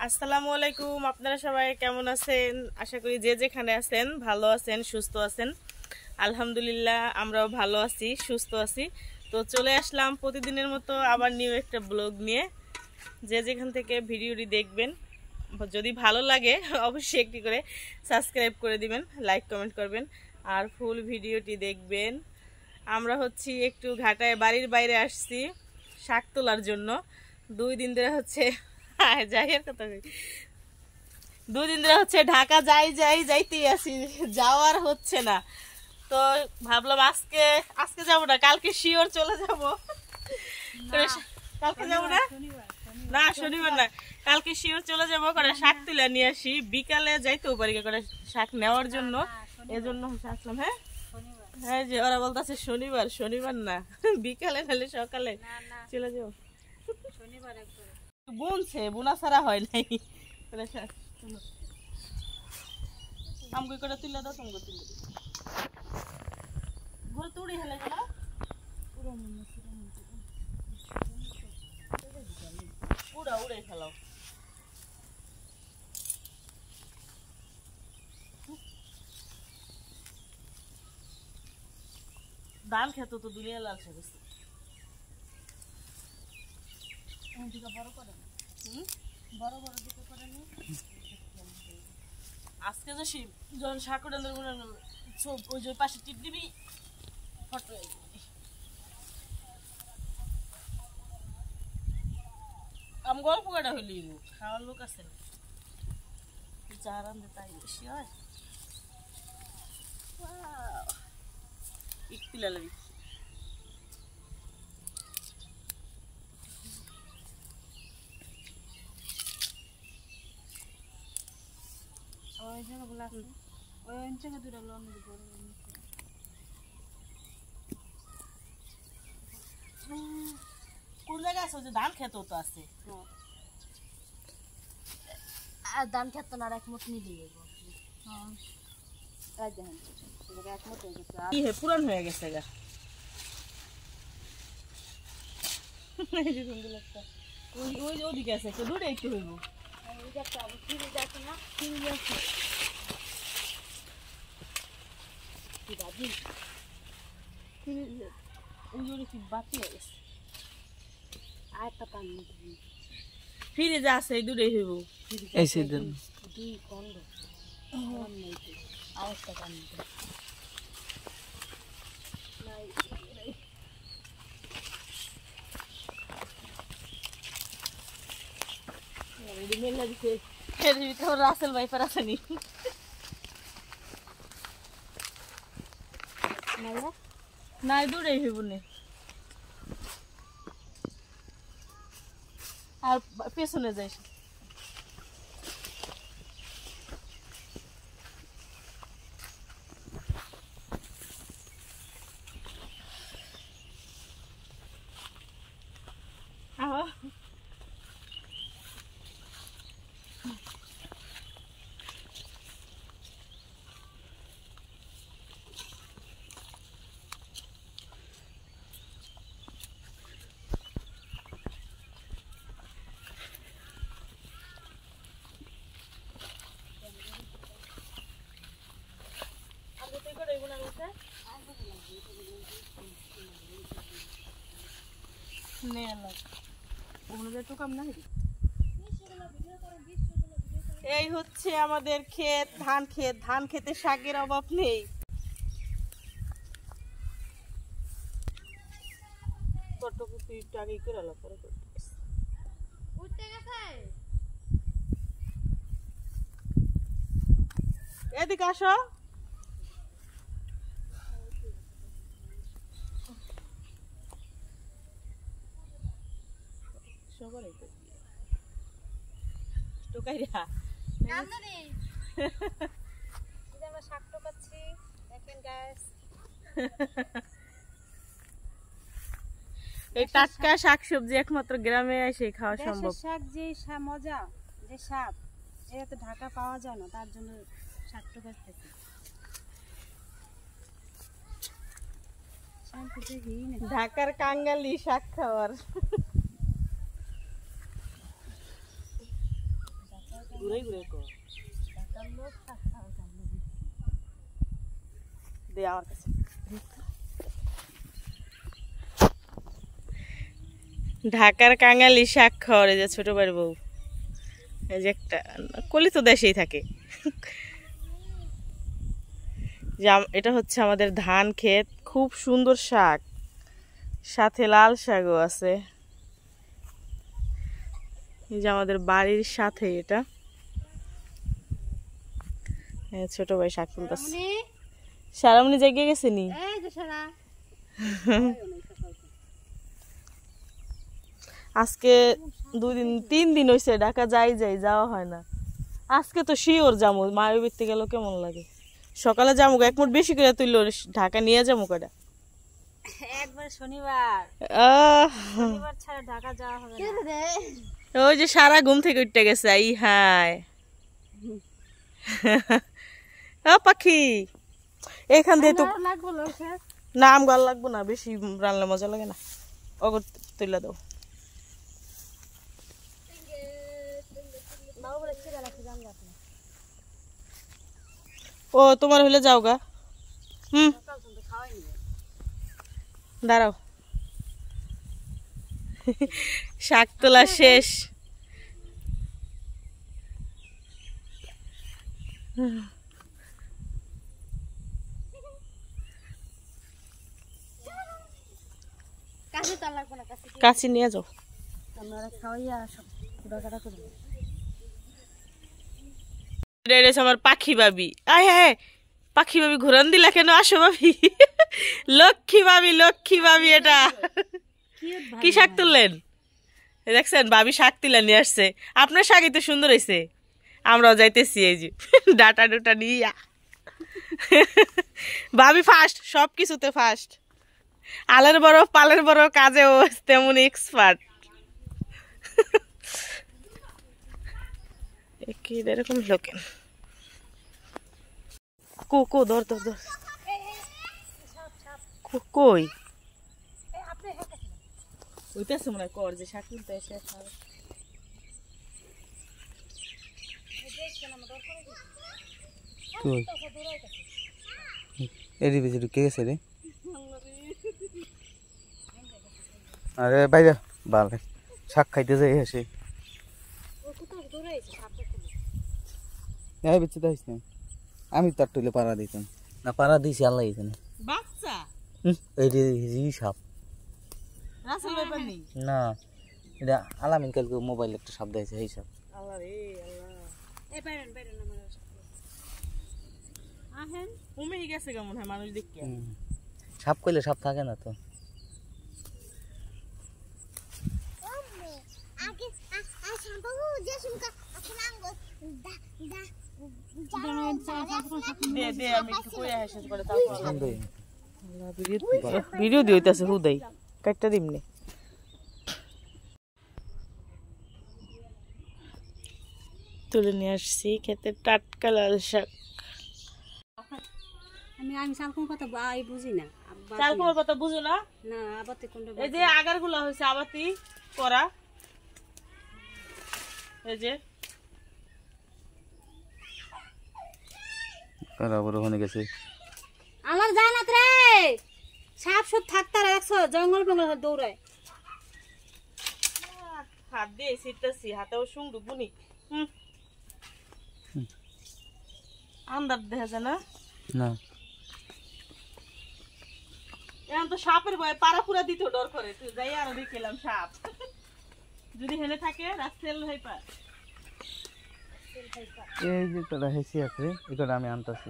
আসসালামু আলাইকুম। আপনারা সবাই কেমন আছেন? আশা করি যে যেখানে আছেন ভালো আছেন, সুস্থ আছেন। আলহামদুলিল্লাহ আমরাও ভালো আছি, সুস্থ আছি। তো চলে আসলাম প্রতিদিনের মতো আবার নিউ একটা ব্লগ নিয়ে। যে যেখান থেকে ভিডিওটি দেখবেন, যদি ভালো লাগে অবশ্যই একটি করে সাবস্ক্রাইব করে দিবেন, লাইক কমেন্ট করবেন আর ফুল ভিডিওটি দেখবেন। আমরা হচ্ছি একটু ঘাটায় বাড়ির বাইরে আসছি শাক তোলার জন্য। 2 দিন ধরে হচ্ছে যাইয়ের কথা কই 2 দিন ধরে হচ্ছে ঢাকা যাইতেই আছি, যাওয়ার হচ্ছে না। তো ভাবলাম আজকে যাবো না, কালকে শিওর চলে যাবো। কালকে যাবো না, না শনিবার না, কালকে শিওর চলে যাবো করে শাক তুলে নিয়ে আসি। বিকালে যাইতেও পারি করে শাক নেওয়ার জন্য, এজন্য আসলাম। হ্যাঁ হ্যাঁ, যে ওরা বলতেছে শনিবার না, বিকালে নাহলে সকালে চলে যাবো। বুনছে, বুনা ছাড়া হয় নাই। আমগুই করে তুলে দাও, তুমি তুলে ঘরে তুড়ি হেলে গেল। উড়ে খেলাও। ধান খেত তো দুনিয়া লাল গেছে। আজকে যে যখন সাকুর ওই যে পাশে টিপ দিবি ফটো। আমি গল্প কাটা হইলি খাওয়ার লোক আছে না, যা রান্ধে তাই বেশি হয়। একটু লালাবি কোন জায়গায় আছে? যে ধান খেত তো আছে, আর ধান খেত না, একমত নিবি পুরান হয়ে গেছে গা। ওই ওদিকে আছে, একটু দূরে একটু হইব। ফিরে যা আছে দূরে হইব। রাসেল ভাইপার আসেনি না, দূরে হইব না। আর পেছনে যাইস। এই হচ্ছে আমাদের ক্ষেত, ধান ক্ষেত। ধান খেতে শাকের অভাব নেই। এদিকে আসো। এই টাটকা শাকসবজি একমাত্র গ্রামে এসে খাওয়া সম্ভব। শাক যে মজা, যে স্বাদ, এটা তো ঢাকা পাওয়া যায় না, তার জন্য শাকটা কাটতেছি। ঢাকার কাঙ্গালি শাক খাওয়ার। ঘুরে ঘুরে কর দে আমার কাছে। ঢাকার কাঙালি শাক খাওয়ার এই যে ছোট বাড়ি বউ, এই যে একটা কলি তো দেশেই থাকে। এটা হচ্ছে আমাদের ধান ক্ষেত, খুব সুন্দর শাক, সাথে লাল শাকও আছে। এই যে আমাদের বাড়ির সাথে এটা ছোট ভাই শাক তুলতেছে। সারামনি জায়গায় গেছে নি? আজকে 2 দিন 3 দিন হয়েছে ঢাকা যাওয়া হয় না। আজকে তো শিওর যাবো, মায়ের বাড়িতে গেল কেমন লাগে। সকালে যাবো, এক মুঠ বেশি করে তুললো, ঢাকা নিয়ে যাবো কটা একবার শনিবার ছাড়া ঢাকা যাওয়া হবে না। ওই যে সারা ঘুম থেকে উঠতে গেছে। আই হায় ও পাখি, এখান থেকে তো না আম গাল লাগবো না, বেশি রান্না মজা লাগে না। অগর তুইলা দাও। ও তোমার হলে যাও গা। দাঁড়াও, শাক তোলা শেষ। কাছি নিয়ে যাও। আমার পাখি ভাবি, আয় হ্যাঁ পাখি ভাবি ঘুরান দিলা কেন? আসো ভাবি, লক্ষ্মী ভাবি, লক্ষ্মী ভাবি। এটা কি শাক তুললেন দেখছেন? ভাবি শাক তুলে নিয়ে আসছে। আপনার শাকই তো সুন্দর হয়েছে। আমরাও যাইতেছি এই যে ডাটা ডুটা নিয়ে। ভাবি ফার্স্ট, সব কিছুতে ফার্স্ট। আলের বড় পালের বড়, কাজেও তেমন এক্সপার্ট। এরকম লোকেন কো ধর ধর ধর। কই ওইটাছে মনে হয় কর যে শাক তুলতে এসে ঢুকে গেছে রে। আরে বাইরে বাল শাক খাইতে যাই আসে। আমি তার তুলে পাড়া দিতাম না, পাড়া দিয়েছি আল্লাহ এখানে বাচ্চা সাপ না, এটা আলামিন কালকে মোবাইল একটা সাপ দিয়েছে এই সাপ। সাপ কইলে সাপ থাকে না তো। ভিডিও দিতেছে হুদাই কাটটা দিমনি। তুলে নিয়ে আসছি খেতে টাটকা লাল শাক। আমি শালকুম কথা বুঝি না। শালকুমের কথা বুঝো না? না, আবাতি কোনটা? এই যে আগার গুলা হয়েছে আবাতি করা, এই যে ওখানে গেছে। আমার জানাত রে সাপ সব থাকতে রাখছো, জঙ্গল জঙ্গল দৌড়ায়। হাত দিয়ে ছিটতেছি, হাতেও সুন্দর বুনি। আন্দার দেখা যায় না? না, এখন তো সাপের ভয়ে পাড়া পুরা দিতে ডর করে। তুই যাই আরো দেখলাম সাপ যদি হেনে থাকে রাস্তেল হয়ে পা। এই যে তোরা হেসি আছে, এটা আমি আনতাছি।